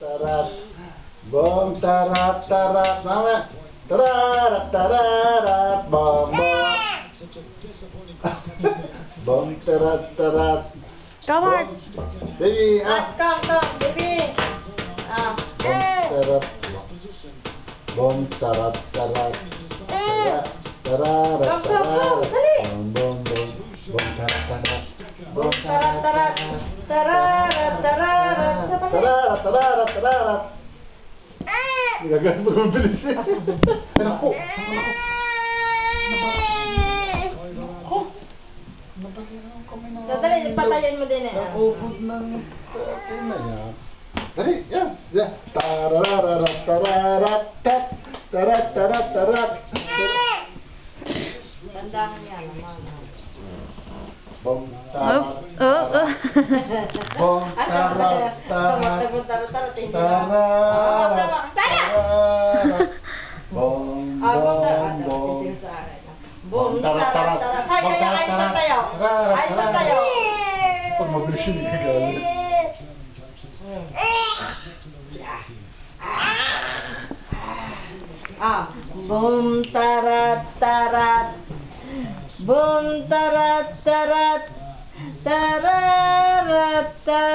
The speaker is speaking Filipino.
tarat. Bom tarat tarat. Mama. Tararat tararat. Bom bom. Bom tarat tarat. Come on. Baby, Come, baby. Bom tarat tarat. Tararat Come, tararat. dali. Bom bom bom. Bom tarat tarat. Bom tarat tarat. Tararat tararat. Tararat tararat tararat. Nagagano mo mabilis eh. Anak ko. Dali, patayin mo din eh. Nakubod ng tina niya. Dali, yan. Yan. Tarararat, tararat, tat. Tarat, tarat, tarat. Tandaan niya naman. Bom, tarat, Oh. bom, tarat, tarat. Tararat, tararat. Bom, bom, bom. Boom, tarat, tarat. Hay, ayos tayo. Ayos tayo. Pag mabilis yun, gagalit. Boom, tarat, tarat. Boom, tarat, tarat. Tararat, tarat.